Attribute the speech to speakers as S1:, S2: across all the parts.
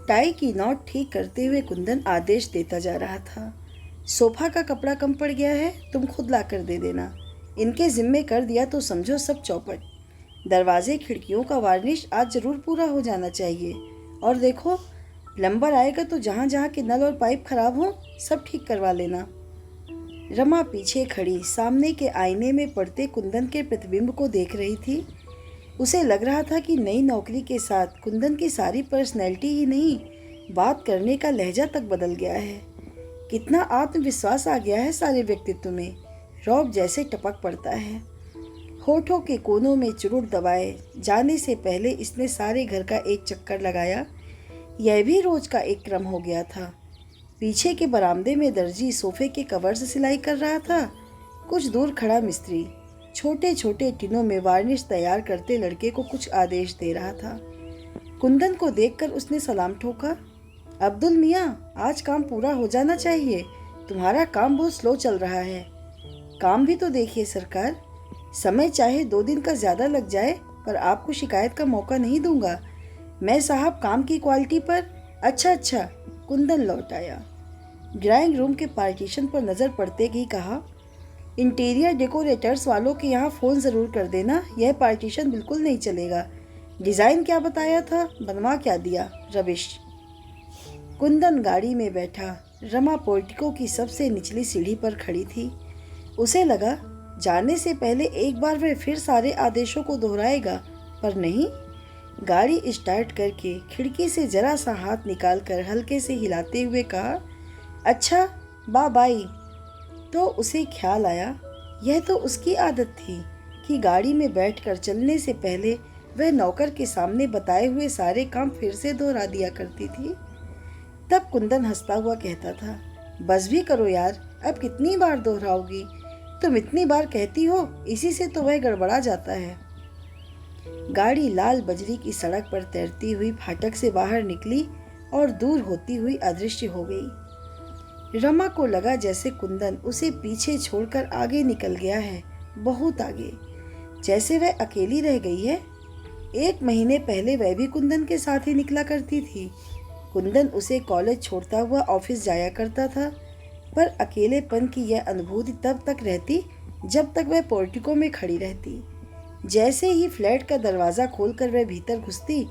S1: Tie की not ठीक करते हुए कुंदन आदेश देता जा रहा था। सोफा का कपड़ा कम पड़ गया है, तुम खुद ला कर दे देना। इनके जिम्मे कर दिया तो समझो सब चौपट। दरवाजे खिड़कियों का वार्निश आज जरूर पूरा हो जाना चाहिए। और देखो, प्लम्बर आएगा तो जहाँ जहाँ के नल और पाइप खराब हो सब ठीक करवा लेना। रमा पीछे खड़ी सामने के आईने में पड़ते कुंदन के प्रतिबिंब को देख रही थी। उसे लग रहा था कि नई नौकरी के साथ कुंदन की सारी पर्सनैलिटी ही नहीं, बात करने का लहजा तक बदल गया है। कितना आत्मविश्वास आ गया है सारे व्यक्तित्व में, रौब जैसे टपक पड़ता है। होठों के कोनों में चुरुट दबाए जाने से पहले इसने सारे घर का एक चक्कर लगाया। यह भी रोज का एक क्रम हो गया था। पीछे के बरामदे में दर्जी सोफे के कवर से सिलाई कर रहा था। कुछ दूर खड़ा मिस्त्री छोटे छोटे टिनों में वार्निश तैयार करते लड़के को कुछ आदेश दे रहा था। कुंदन को देखकर उसने सलाम ठोका। अब्दुल मियाँ, आज काम पूरा हो जाना चाहिए, तुम्हारा काम बहुत स्लो चल रहा है। काम भी तो देखिए सरकार, समय चाहे 2 दिन का ज़्यादा लग जाए पर आपको शिकायत का मौका नहीं दूंगा। मैं साहब काम की क्वालिटी पर। अच्छा, कुंदन लौट आया। ड्राइंग रूम के पार्टीशन पर नज़र पड़ते ही कहा, इंटीरियर डेकोरेटर्स वालों के यहाँ फ़ोन ज़रूर कर देना, यह पार्टीशन बिल्कुल नहीं चलेगा। डिज़ाइन क्या बताया था, बनवा क्या दिया, रबिश। कुंदन गाड़ी में बैठा। रमा पोर्टिको की सबसे निचली सीढ़ी पर खड़ी थी। उसे लगा जाने से पहले एक बार वह फिर सारे आदेशों को दोहराएगा, पर नहीं। गाड़ी स्टार्ट करके खिड़की से जरा सा हाथ निकालकर हल्के से हिलाते हुए कहा, अच्छा बाय। तो उसे ख्याल आया, यह तो उसकी आदत थी कि गाड़ी में बैठकर चलने से पहले वह नौकर के सामने बताए हुए सारे काम फिर से दोहरा दिया करती थी। तब कुंदन हंसता हुआ कहता था, बस भी करो यार, अब कितनी बार दोहराओगी, तुम इतनी बार कहती हो, इसी से तो वह गड़बड़ा जाता है। गाड़ी लाल बजरी की सड़क पर तैरती हुई फाटक से बाहर निकली और दूर होती हुई अदृश्य हो गई। रमा को लगा जैसे कुंदन उसे पीछे छोड़कर आगे निकल गया है, बहुत आगे, जैसे वह अकेली रह गई है। 1 महीने पहले वह भी कुंदन के साथ ही निकला करती थी। कुंदन उसे कॉलेज छोड़ता हुआ ऑफिस जाया करता था, पर अकेलेपन की यह अनुभूति तब तक रहती जब तक वह पोर्टिको में खड़ी रहती। जैसे ही फ्लैट का दरवाज़ा खोलकर वह भीतर घुसती,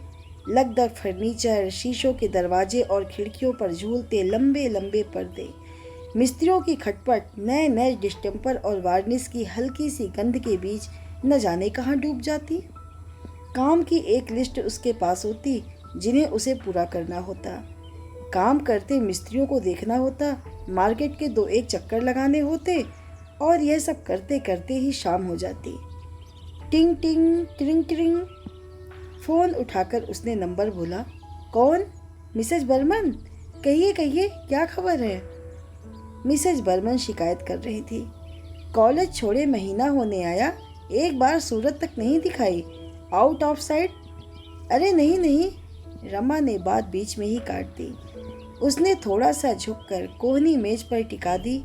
S1: लगभग फर्नीचर, शीशों के दरवाजे और खिड़कियों पर झूलते लंबे लंबे पर्दे, मिस्त्रियों की खटपट, नए नए डिस्टेम्पर और वार्निश की हल्की सी गंध के बीच न जाने कहाँ डूब जाती। काम की एक लिस्ट उसके पास होती जिन्हें उसे पूरा करना होता। काम करते मिस्त्रियों को देखना होता, मार्केट के 2-1 चक्कर लगाने होते और यह सब करते करते ही शाम हो जाती। टिंग टिंग टिरिंग टिरिंग। फ़ोन उठाकर उसने नंबर बोला। कौन? मिसेज बर्मन। कहिए क्या खबर है? मिसेज बर्मन शिकायत कर रही थी। कॉलेज छोड़े महीना होने आया, एक बार सूरत तक नहीं दिखाई, आउट ऑफ साइट। अरे नहीं, रमा ने बात बीच में ही काट दी। उसने थोड़ा सा झुककर कोहनी मेज पर टिका दी।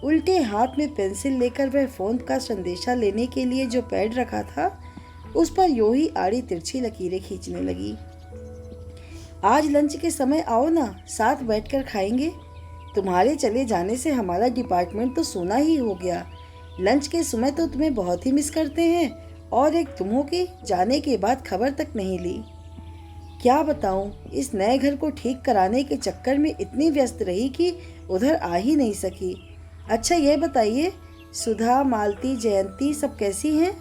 S1: उल्टे हाथ में पेंसिल लेकर वह फ़ोन का संदेशा लेने के लिए जो पैड रखा था उस पर यूं ही आड़ी तिरछी लकीरें खींचने लगी। आज लंच के समय आओ ना, साथ बैठकर खाएंगे। तुम्हारे चले जाने से हमारा डिपार्टमेंट तो सोना ही हो गया। लंच के समय तो तुम्हें बहुत ही मिस करते हैं, और एक तुम हो कि जाने के बाद खबर तक नहीं ली। क्या बताऊं, इस नए घर को ठीक कराने के चक्कर में इतनी व्यस्त रही कि उधर आ ही नहीं सकी। अच्छा ये बताइए, सुधा, मालती, जयंती सब कैसी हैं?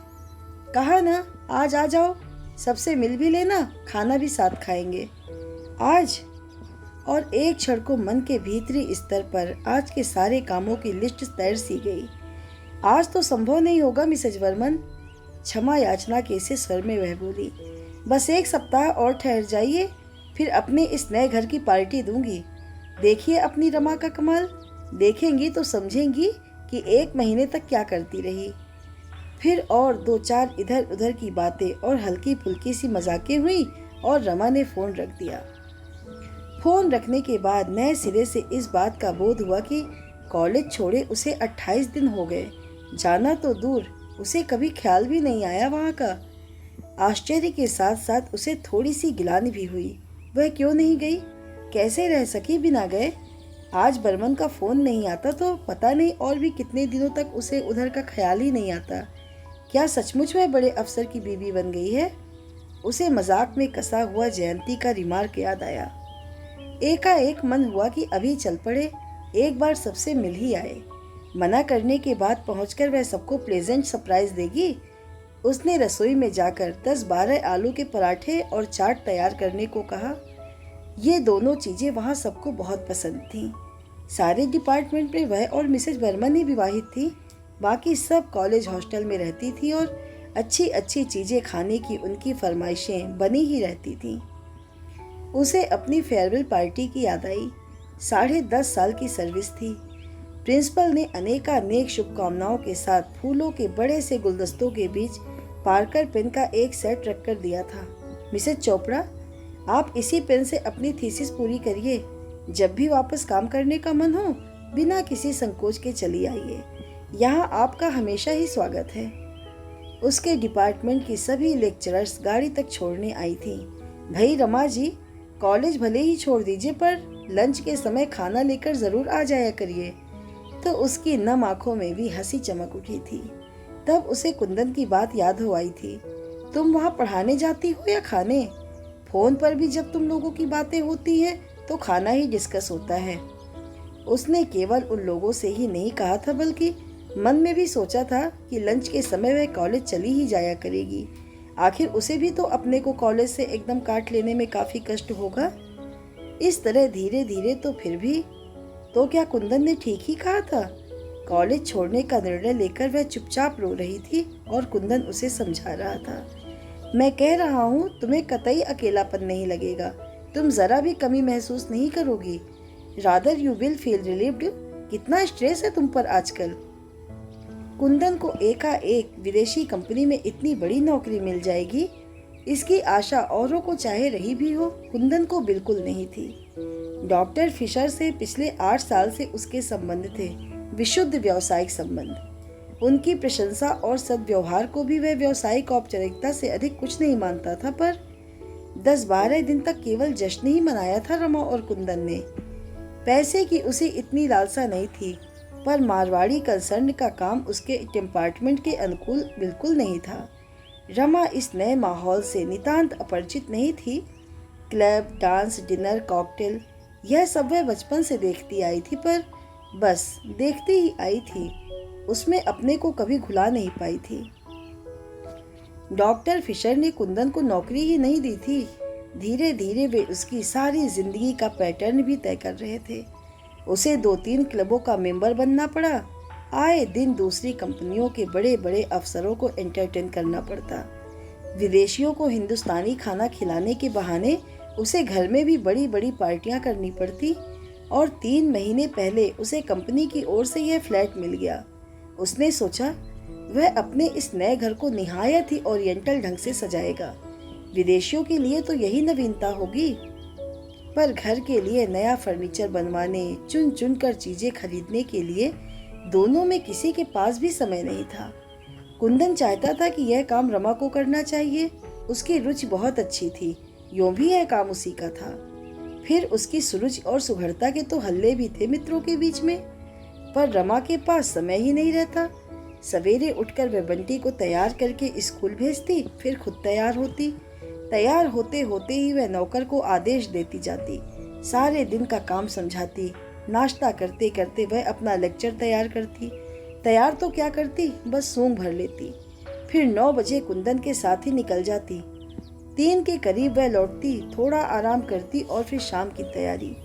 S1: कहा ना आज आ जाओ, सबसे मिल भी लेना, खाना भी साथ खाएंगे आज। और एक क्षण को मन के भीतरी स्तर पर आज के सारे कामों की लिस्ट तैयार सी गई। आज तो संभव नहीं होगा मिसेज वर्मन, क्षमा याचना के से स्वर में वह बोली। बस 1 सप्ताह और ठहर जाइए, फिर अपने इस नए घर की पार्टी दूंगी। देखिए अपनी रमा का कमाल, देखेंगी तो समझेंगी कि 1 महीने तक क्या करती रही। फिर और 2-4 इधर उधर की बातें और हल्की फुल्की सी मजाकें हुई और रमा ने फ़ोन रख दिया। फ़ोन रखने के बाद नए सिरे से इस बात का बोध हुआ कि कॉलेज छोड़े उसे 28 दिन हो गए। जाना तो दूर, उसे कभी ख्याल भी नहीं आया वहाँ का। आश्चर्य के साथ साथ उसे थोड़ी सी गिलानी भी हुई, वह क्यों नहीं गई। कैसे रह सकी बिना गए? आज बर्मन का फ़ोन नहीं आता तो पता नहीं और भी कितने दिनों तक उसे उधर का ख्याल ही नहीं आता। क्या सचमुच में बड़े अफसर की बीवी बन गई है? उसे मजाक में कसा हुआ जयंती का रिमार्क याद आया। एकाएक मन हुआ कि अभी चल पड़े, एक बार सबसे मिल ही आए। मना करने के बाद पहुंचकर वह सबको प्लेजेंट सरप्राइज देगी। उसने रसोई में जाकर 10-12 आलू के पराठे और चाट तैयार करने को कहा। ये दोनों चीज़ें वहाँ सबको बहुत पसंद थीं। सारे डिपार्टमेंट में वह और मिसेज बर्मन ही विवाहित थी। बाकी सब कॉलेज हॉस्टल में रहती थी और अच्छी अच्छी चीज़ें खाने की उनकी फरमाइशें बनी ही रहती थीं। उसे अपनी फेयरवेल पार्टी की याद आई। 10.5 साल की सर्विस थी। प्रिंसिपल ने अनेकानेक शुभकामनाओं के साथ फूलों के बड़े से गुलदस्तों के बीच पार्कर पेन का एक सेट रख कर दिया था। मिसेज चोपड़ा, आप इसी पेन से अपनी थीसिस पूरी करिए। जब भी वापस काम करने का मन हो, बिना किसी संकोच के चली आइए। यहाँ आपका हमेशा ही स्वागत है। उसके डिपार्टमेंट की सभी लेक्चरर्स गाड़ी तक छोड़ने आई थी। भाई रमा जी, कॉलेज भले ही छोड़ दीजिए पर लंच के समय खाना लेकर ज़रूर आ जाया करिए। तो उसकी नम आंखों में भी हंसी चमक उठी थी। तब उसे कुंदन की बात याद हो आई थी। तुम वहाँ पढ़ाने जाती हो या खाने? फ़ोन पर भी जब तुम लोगों की बातें होती हैं तो खाना ही डिस्कस होता है। उसने केवल उन लोगों से ही नहीं कहा था बल्कि मन में भी सोचा था कि लंच के समय वह कॉलेज चली ही जाया करेगी। आखिर उसे भी तो अपने को कॉलेज से एकदम काट लेने में काफ़ी कष्ट होगा। इस तरह धीरे धीरे तो फिर भी तो क्या कुंदन ने ठीक ही कहा था? कॉलेज छोड़ने का निर्णय लेकर वह चुपचाप रो रही थी और कुंदन उसे समझा रहा था। मैं कह रहा हूँ तुम्हें कतई अकेलापन नहीं लगेगा। तुम ज़रा भी कमी महसूस नहीं करोगी। Rather you will feel relieved. कितना स्ट्रेस है तुम पर आजकल। कुंदन को एकाएक विदेशी कंपनी में इतनी बड़ी नौकरी मिल जाएगी, इसकी आशा औरों को चाहे रही भी हो, कुंदन को बिल्कुल नहीं थी। डॉक्टर फिशर से पिछले 8 साल से उसके संबंध थे, विशुद्ध व्यावसायिक संबंध। उनकी प्रशंसा और सद्व्यवहार को भी वह व्यावसायिक औपचारिकता से अधिक कुछ नहीं मानता था, पर 10-12 दिन तक केवल जश्न ही मनाया था रमा और कुंदन ने। पैसे की उसे इतनी लालसा नहीं थी, पर मारवाड़ी कंसर्न का काम उसके डिपार्टमेंट के अनुकूल बिल्कुल नहीं था। रमा इस नए माहौल से नितांत अपरिचित नहीं थी। क्लब, डांस, डिनर, कॉकटेल, यह सब वह बचपन से देखती आई थी, पर बस देखती ही आई थी, उसमें अपने को कभी घुला नहीं पाई थी। डॉक्टर फिशर ने कुंदन को नौकरी ही नहीं दी थी। धीरे धीरे वे उसकी सारी जिंदगी का पैटर्न भी तय कर रहे थे। उसे 2-3 क्लबों का मेंबर बनना पड़ा। आए दिन दूसरी कंपनियों के बड़े बड़े अफसरों को एंटरटेन करना पड़ता। विदेशियों को हिंदुस्तानी खाना खिलाने के बहाने उसे घर में भी बड़ी बड़ी पार्टियां करनी पड़ती। और 3 महीने पहले उसे कंपनी की ओर से यह फ्लैट मिल गया। उसने सोचा वह अपने इस नए घर को निहायत ही ओरिएंटल ढंग से सजाएगा। विदेशियों के लिए तो यही नवीनता होगी, पर घर के लिए नया फर्नीचर बनवाने, चुन चुन कर चीजें खरीदने के लिए दोनों में किसी के पास भी समय नहीं था। कुंदन चाहता था कि यह काम रमा को करना चाहिए। उसकी रुचि बहुत अच्छी थी, यूं भी यह काम उसी का था। फिर उसकी सुरुचि और सुघड़ता के तो हल्ले भी थे मित्रों के बीच में, पर रमा के पास समय ही नहीं रहता। सवेरे उठकर वह बंटी को तैयार करके स्कूल भेजती, फिर खुद तैयार होती। तैयार होते होते ही वह नौकर को आदेश देती जाती, सारे दिन का काम समझाती। नाश्ता करते करते वह अपना लेक्चर तैयार करती। तैयार तो क्या करती, बस सूंघ भर लेती। फिर 9 बजे कुंदन के साथ ही निकल जाती। 3 के करीब वह लौटती, थोड़ा आराम करती और फिर शाम की तैयारी।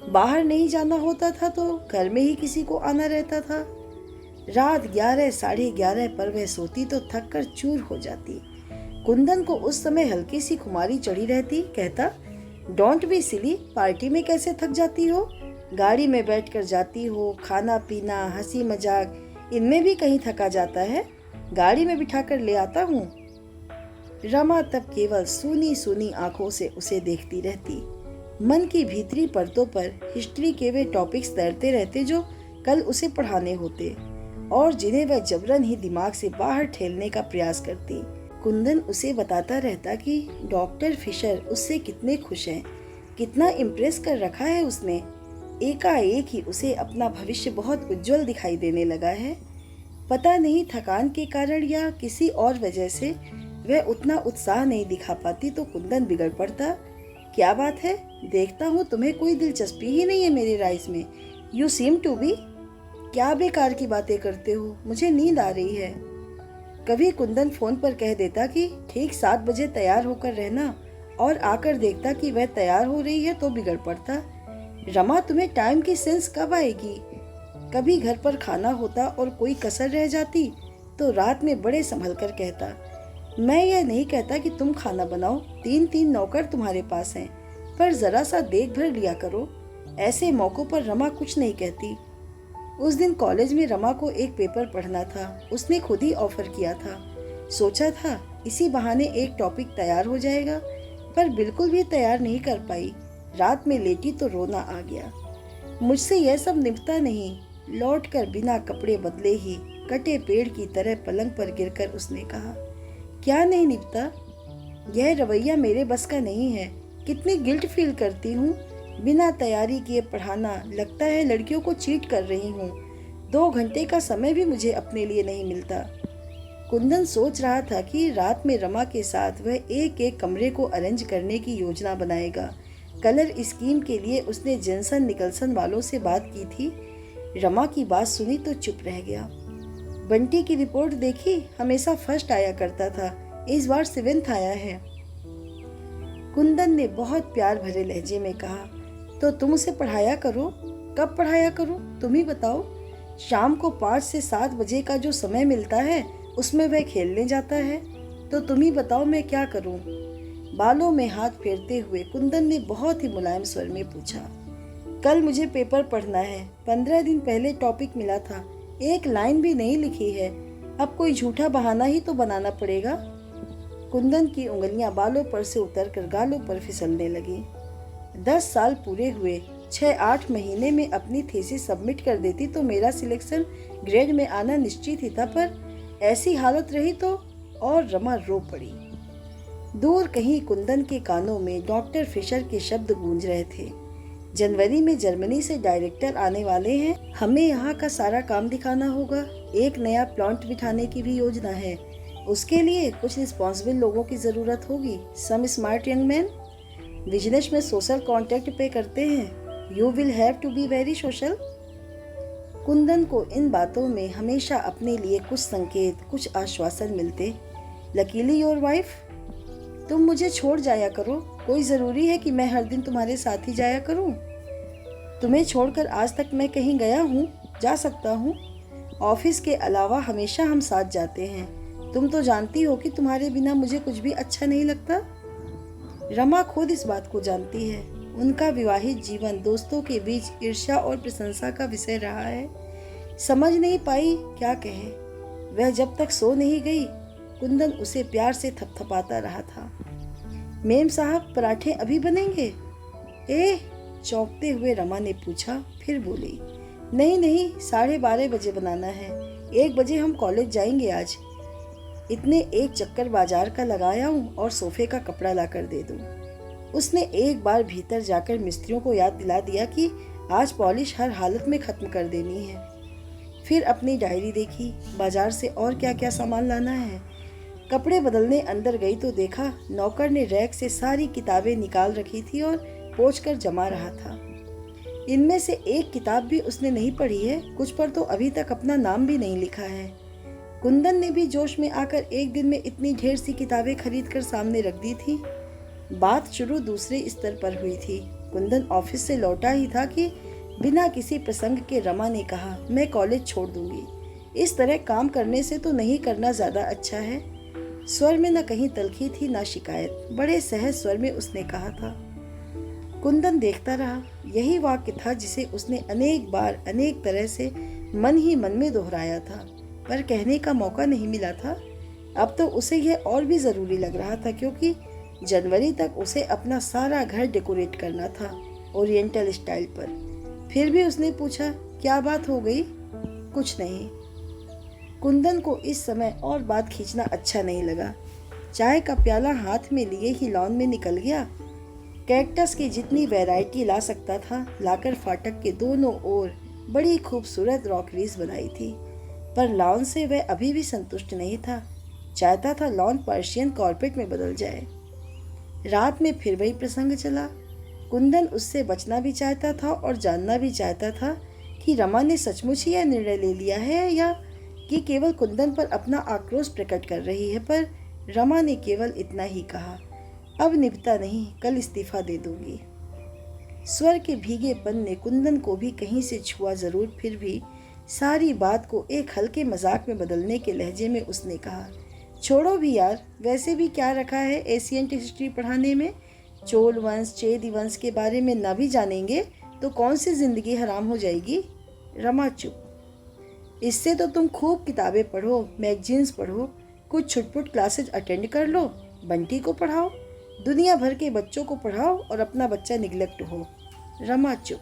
S1: बाहर नहीं जाना होता था तो घर में ही किसी को आना रहता था। रात 11 साढ़े 11 पर वह सोती तो थक कर चूर हो जाती। कुंदन को उस समय हल्की सी खुमारी चढ़ी रहती। कहता, डोंट बी सिली, पार्टी में कैसे थक जाती हो? गाड़ी में बैठकर जाती हो, खाना पीना, हंसी मजाक, इनमें भी कहीं थका जाता है। गाड़ी में बिठाकर ले आता हूँ। रमा तब केवल सूनी सूनी आंखों से उसे देखती रहती। मन की भीतरी परतों पर हिस्ट्री के वे टॉपिक्स तैरते रहते जो कल उसे पढ़ाने होते और जिन्हें वह जबरन ही दिमाग से बाहर ठेलने का प्रयास करती। कुंदन उसे बताता रहता कि डॉक्टर फिशर उससे कितने खुश हैं। कितना इम्प्रेस कर रखा है उसने। एकाएक ही उसे अपना भविष्य बहुत उज्जवल दिखाई देने लगा है। पता नहीं थकान के कारण या किसी और वजह से वह उतना उत्साह नहीं दिखा पाती तो कुंदन बिगड़ पड़ता। क्या बात है, देखता हूँ तुम्हें कोई दिलचस्पी ही नहीं है मेरे राइस में। You seem to be. क्या बेकार की बातें करते हो, मुझे नींद आ रही है। कभी कुंदन फोन पर कह देता कि ठीक 7 बजे तैयार होकर रहना और आकर देखता कि वह तैयार हो रही है तो बिगड़ पड़ता। रमा, तुम्हें टाइम की सेंस कब आएगी? कभी घर पर खाना होता और कोई कसर रह जाती तो रात में बड़े संभल कर कहता, मैं यह नहीं कहता कि तुम खाना बनाओ, 3 नौकर तुम्हारे पास हैं, पर जरा सा देख भर लिया करो। ऐसे मौकों पर रमा कुछ नहीं कहती। उस दिन कॉलेज में रमा को एक पेपर पढ़ना था। उसने खुद ही ऑफर किया था। सोचा था इसी बहाने एक टॉपिक तैयार हो जाएगा, पर बिल्कुल भी तैयार नहीं कर पाई। रात में लेटी तो रोना आ गया। मुझसे यह सब निपटा नहीं। लौटकर बिना कपड़े बदले ही कटे पेड़ की तरह पलंग पर गिरकर उसने कहा, क्या नहीं निपटा? यह रवैया मेरे बस का नहीं है। कितनी गिल्ट फील करती हूँ। बिना तैयारी किए पढ़ाना, लगता है लड़कियों को चीट कर रही हूँ। 2 घंटे का समय भी मुझे अपने लिए नहीं मिलता। कुंदन सोच रहा था कि रात में रमा के साथ वह एक एक कमरे को अरेंज करने की योजना बनाएगा। कलर स्कीम के लिए उसने जेंसन निकलसन वालों से बात की थी। रमा की बात सुनी तो चुप रह गया। बंटी की रिपोर्ट देखी, हमेशा फर्स्ट आया करता था, इस बार 7th आया है। कुंदन ने बहुत प्यार भरे लहजे में कहा, तो तुम उसे पढ़ाया करो। कब पढ़ाया करूं, तुम ही बताओ। शाम को 5 से 7 बजे का जो समय मिलता है उसमें वह खेलने जाता है, तो तुम ही बताओ मैं क्या करूं। बालों में हाथ फेरते हुए कुंदन ने बहुत ही मुलायम स्वर में पूछा, कल मुझे पेपर पढ़ना है। 15 दिन पहले टॉपिक मिला था, एक लाइन भी नहीं लिखी है। अब कोई झूठा बहाना ही तो बनाना पड़ेगा। कुंदन की उंगलियां बालों पर से उतरकर गालों पर फिसलने लगी। 10 साल पूरे हुए, 6-8 महीने में अपनी थीसिस सबमिट कर देती तो मेरा सिलेक्शन ग्रेड में आना निश्चित ही था, पर ऐसी हालत रही तो। और रमा रो पड़ी। दूर कहीं कुंदन के कानों में डॉक्टर फिशर के शब्द गूंज रहे थे, जनवरी में जर्मनी से डायरेक्टर आने वाले हैं, हमें यहाँ का सारा काम दिखाना होगा। एक नया प्लांट बिठाने की भी योजना है, उसके लिए कुछ रिस्पॉन्सिबल लोगों की जरूरत होगी, some smart young man. Business में सोशल कॉन्टैक्ट पे करते हैं, you will have to be very social. Kundan को इन बातों में हमेशा अपने लिए कुछ संकेत, कुछ आश्वासन मिलते। Luckily your wife. तुम मुझे छोड़ जाया करो, कोई ज़रूरी है कि मैं हर दिन तुम्हारे साथ ही जाया करूं? तुम्हें छोड़कर आज तक मैं कहीं गया हूं? जा सकता हूं। ऑफिस के अलावा हमेशा हम साथ जाते हैं। तुम तो जानती हो कि तुम्हारे बिना मुझे कुछ भी अच्छा नहीं लगता। रमा खुद इस बात को जानती है। उनका विवाहित जीवन दोस्तों के बीच ईर्ष्या और प्रशंसा का विषय रहा है। समझ नहीं पाई क्या कहे। वह जब तक सो नहीं गई, कुंदन उसे प्यार से थपथपाता रहा था। मेम साहब, पराठे अभी बनेंगे? चौंकते हुए रमा ने पूछा, फिर बोली, नहीं नहीं, 12:30 बजे बनाना है। 1 बजे हम कॉलेज जाएंगे आज। इतने एक चक्कर बाजार का लगाया हूँ और सोफे का कपड़ा लाकर दे दूँ। उसने एक बार भीतर जाकर मिस्त्रियों को याद दिला दिया कि आज पॉलिश हर हालत में ख़त्म कर देनी है। फिर अपनी डायरी देखी, बाजार से और क्या क्या सामान लाना है। कपड़े बदलने अंदर गई तो देखा नौकर ने रैक से सारी किताबें निकाल रखी थी और पोंछ कर जमा रहा था। इनमें से एक किताब भी उसने नहीं पढ़ी है, कुछ पर तो अभी तक अपना नाम भी नहीं लिखा है। कुंदन ने भी जोश में आकर एक दिन में इतनी ढेर सी किताबें खरीद कर सामने रख दी थी। बात शुरू दूसरे स्तर पर हुई थी। कुंदन ऑफिस से लौटा ही था कि बिना किसी प्रसंग के रमा ने कहा, मैं कॉलेज छोड़ दूंगी। इस तरह काम करने से तो नहीं करना ज़्यादा अच्छा है। स्वर में न कहीं तलखी थी न शिकायत, बड़े सहज स्वर में उसने कहा था। कुंदन देखता रहा। यही वाक्य था जिसे उसने अनेक बार अनेक तरह से मन ही मन में दोहराया था, पर कहने का मौका नहीं मिला था। अब तो उसे यह और भी ज़रूरी लग रहा था, क्योंकि जनवरी तक उसे अपना सारा घर डेकोरेट करना था ओरिएंटल स्टाइल पर। फिर भी उसने पूछा, क्या बात हो गई? कुछ नहीं। कुंदन को इस समय और बात खींचना अच्छा नहीं लगा। चाय का प्याला हाथ में लिए ही लॉन में निकल गया। कैक्टस की जितनी वैरायटी ला सकता था लाकर फाटक के दोनों ओर बड़ी खूबसूरत रॉकरीज बनाई थी। पर लॉन से वह अभी भी संतुष्ट नहीं था। चाहता था लॉन पर्शियन कॉर्पेट में बदल जाए। रात में फिर वही प्रसंग चला। कुंदन उससे बचना भी चाहता था और जानना भी चाहता था कि रमा ने सचमुच ही यह निर्णय ले लिया है या कि केवल कुंदन पर अपना आक्रोश प्रकट कर रही है। पर रमा ने केवल इतना ही कहा, अब निभता नहीं, कल इस्तीफा दे दूंगी। स्वर के भीगेपन ने कुंदन को भी कहीं से छुआ जरूर, फिर भी सारी बात को एक हल्के मजाक में बदलने के लहजे में उसने कहा, छोड़ो भी यार, वैसे भी क्या रखा है एशियंट हिस्ट्री पढ़ाने में। चोल वंश चेदी वंश के बारे में ना भी जानेंगे तो कौन सी जिंदगी हराम हो जाएगी। रमा चुप। इससे तो तुम खूब किताबें पढ़ो, मैगजीन्स पढ़ो, कुछ छुटपुट क्लासेज अटेंड कर लो, बंटी को पढ़ाओ, दुनिया भर के बच्चों को पढ़ाओ और अपना बच्चा निगलेक्ट हो। रमा चुप।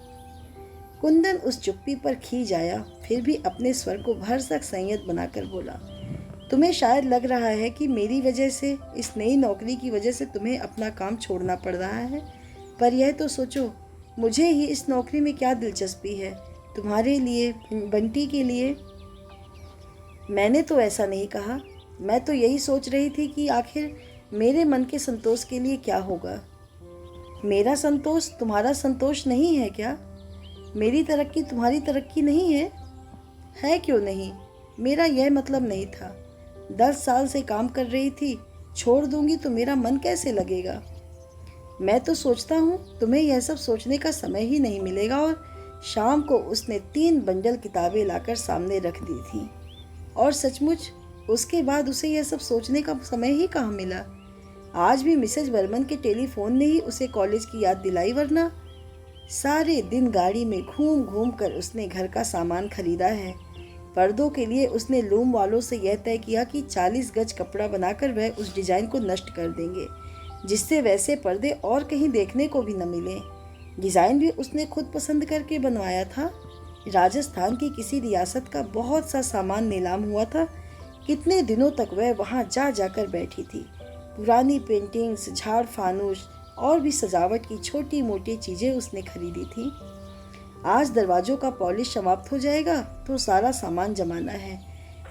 S1: कुंदन उस चुप्पी पर खींच आया, फिर भी अपने स्वर को भरसक संयत बनाकर बोला, तुम्हें शायद लग रहा है कि मेरी वजह से, इस नई नौकरी की वजह से तुम्हें अपना काम छोड़ना पड़ रहा है, पर यह तो सोचो मुझे ही इस नौकरी में क्या दिलचस्पी है, तुम्हारे लिए, बंटी के लिए। मैंने तो ऐसा नहीं कहा, मैं तो यही सोच रही थी कि आखिर मेरे मन के संतोष के लिए क्या होगा। मेरा संतोष तुम्हारा संतोष नहीं है क्या? मेरी तरक्की तुम्हारी तरक्की नहीं है? है क्यों नहीं? मेरा यह मतलब नहीं था। 10 साल से काम कर रही थी, छोड़ दूंगी तो मेरा मन कैसे लगेगा। मैं तो सोचता हूँ तुम्हें यह सब सोचने का समय ही नहीं मिलेगा। और शाम को उसने 3 बंडल किताबें लाकर सामने रख दी थी और सचमुच उसके बाद उसे यह सब सोचने का समय ही कहाँ मिला। आज भी मिसेज बर्मन के टेलीफोन ने ही उसे कॉलेज की याद दिलाई, वरना सारे दिन गाड़ी में घूम घूम कर उसने घर का सामान खरीदा है। पर्दों के लिए उसने लूम वालों से यह तय किया कि 40 गज कपड़ा बनाकर वह उस डिजाइन को नष्ट कर देंगे, जिससे वैसे पर्दे और कहीं देखने को भी न मिले। डिजाइन भी उसने खुद पसंद करके बनवाया था। राजस्थान की किसी रियासत का बहुत सा सामान नीलाम हुआ था। कितने दिनों तक वह वहां जा जाकर बैठी थी। पुरानी पेंटिंग्स, झाड़ फानूस और भी सजावट की छोटी मोटी चीजें उसने खरीदी थी। आज दरवाजों का पॉलिश समाप्त हो जाएगा तो सारा सामान जमाना है।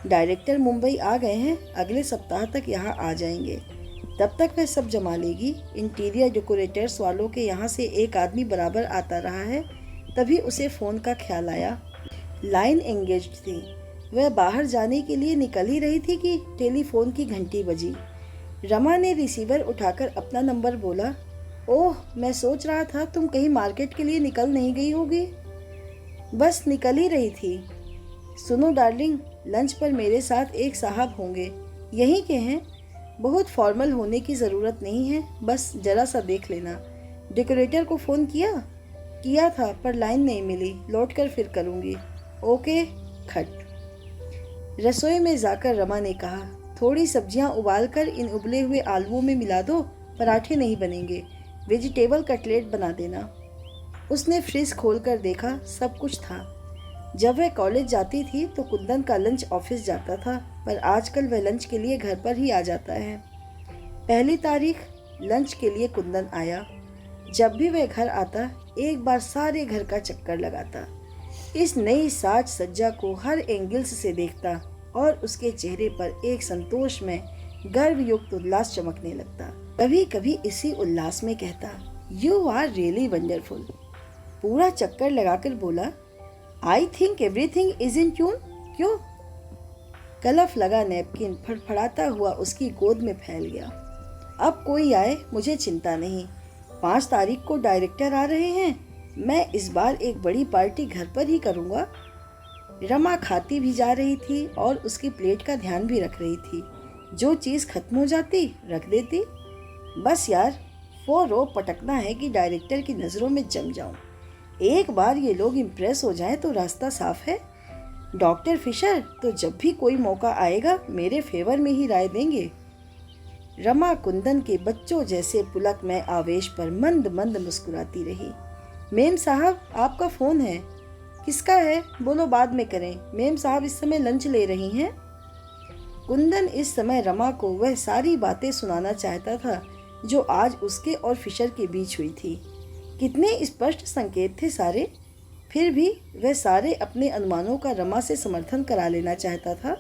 S1: डायरेक्टर मुंबई आ गए हैं, अगले सप्ताह तक यहाँ आ जाएंगे। तब तक वह सब जमा लेगी। इंटीरियर डेकोरेटर्स वालों के यहाँ से एक आदमी बराबर आता रहा है। तभी उसे फ़ोन का ख्याल आया। लाइन एंगेज्ड थी। वह बाहर जाने के लिए निकल ही रही थी कि टेलीफोन की घंटी बजी। रमा ने रिसीवर उठाकर अपना नंबर बोला। ओह, मैं सोच रहा था तुम कहीं मार्केट के लिए निकल नहीं गई होगी। बस निकल ही रही थी। सुनो डार्लिंग, लंच पर मेरे साथ एक साहब होंगे, यहीं के हैं। बहुत फॉर्मल होने की ज़रूरत नहीं है, बस जरा सा देख लेना। डेकोरेटर को फ़ोन किया था पर लाइन नहीं मिली, लौट कर फिर करूँगी। ओके, खट। रसोई में जाकर रमा ने कहा, थोड़ी सब्जियां उबालकर इन उबले हुए आलुओं में मिला दो, पराठे नहीं बनेंगे, वेजिटेबल कटलेट बना देना। उसने फ्रिज खोलकर देखा, सब कुछ था। जब वह कॉलेज जाती थी तो कुंदन का लंच ऑफिस जाता था, पर आजकल वह लंच के लिए घर पर ही आ जाता है। 1 तारीख लंच के लिए कुंदन आया। जब भी वह घर आता एक बार सारे घर का चक्कर लगाता, इस नई साज सज्जा को हर एंगल्स से देखता और उसके चेहरे पर एक संतोष में गर्व युक्त उल्लास चमकने लगता। कभी कभी इसी उल्लास में कहता, यू आर रियली वंडरफुल। पूरा चक्कर लगाकर बोला, I think everything is in tune. क्यों? कलफ लगा नैपकिन फड़फड़ाता हुआ उसकी गोद में फैल गया। अब कोई आए मुझे चिंता नहीं। 5 तारीख को डायरेक्टर आ रहे हैं। मैं इस बार एक बड़ी पार्टी घर पर ही करूँगा। रमा खाती भी जा रही थी और उसकी प्लेट का ध्यान भी रख रही थी। जो चीज़ खत्म हो जाती रख देती। बस यार, 4 रो पटकना है कि डायरेक्टर की नज़रों में जम जाऊं। एक बार ये लोग इम्प्रेस हो जाएं तो रास्ता साफ है। डॉक्टर फिशर तो जब भी कोई मौका आएगा मेरे फेवर में ही राय देंगे। रमा कुंदन के बच्चों जैसे पुलक में आवेश पर मंद मंद मुस्कुराती रही। मेम साहब, आपका फ़ोन है। किसका है? बोलो बाद में करें। मेम साहब इस समय लंच ले रही हैं। कुंदन इस समय रमा को वह सारी बातें सुनाना चाहता था जो आज उसके और फिशर के बीच हुई थी। कितने स्पष्ट संकेत थे सारे, फिर भी वह सारे अपने अनुमानों का रमा से समर्थन करा लेना चाहता था।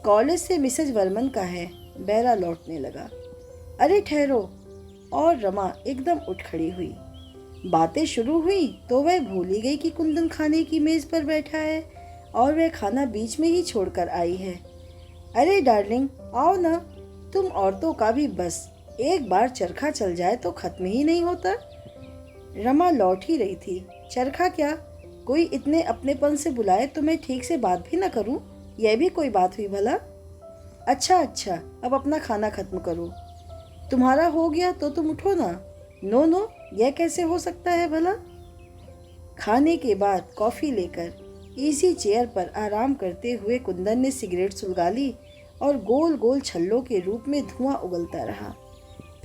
S1: कॉलेज से मिसेज वर्मन का है, बैरा लौटने लगा। अरे ठहरो। और रमा एकदम उठ खड़ी हुई। बातें शुरू हुई तो वह भूल ही गई कि कुंदन खाने की मेज पर बैठा है और वह खाना बीच में ही छोड़कर आई है। अरे डार्लिंग, आओ ना। तुम औरतों का भी बस एक बार चरखा चल जाए तो खत्म ही नहीं होता। रमा लौट ही रही थी। चरखा क्या, कोई इतने अपनेपन से बुलाए तो मैं ठीक से बात भी ना करूं, यह भी कोई बात हुई भला। अच्छा, अब अपना खाना खत्म करो। तुम्हारा हो गया तो तुम उठो ना। नो, यह कैसे हो सकता है भला। खाने के बाद कॉफ़ी लेकर इसी चेयर पर आराम करते हुए कुंदन ने सिगरेट सुलगा ली और गोल गोल छल्लों के रूप में धुआं उगलता रहा।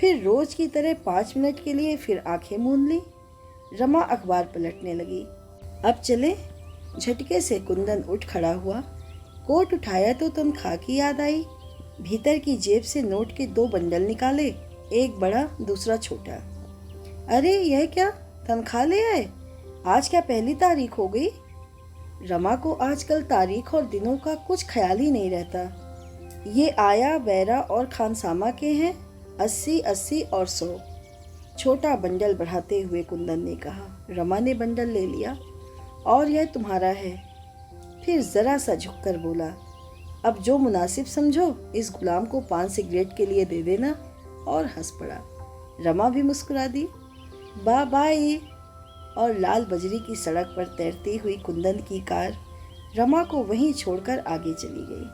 S1: फिर रोज की तरह 5 मिनट के लिए फिर आंखें मूंद ली। रमा अखबार पलटने लगी। अब चले। झटके से कुंदन उठ खड़ा हुआ। कोट उठाया तो तनख्वाह की याद आई। भीतर की जेब से नोट के 2 बंडल निकाले, एक बड़ा दूसरा छोटा। अरे यह क्या, तनख्वाह ले आए? आज क्या पहली तारीख हो गई? रमा को आजकल तारीख और दिनों का कुछ ख्याल ही नहीं रहता। ये आया, बैरा और खानसामा के हैं, 80 और 100। छोटा बंडल बढ़ाते हुए कुंदन ने कहा। रमा ने बंडल ले लिया। और यह तुम्हारा है। फिर जरा सा झुककर बोला, अब जो मुनासिब समझो इस गुलाम को 5 सिगरेट के लिए दे देना। और हंस पड़ा। रमा भी मुस्कुरा दी। बाय। और लाल बजरी की सड़क पर तैरती हुई कुंदन की कार रमा को वहीं छोड़कर आगे चली गई।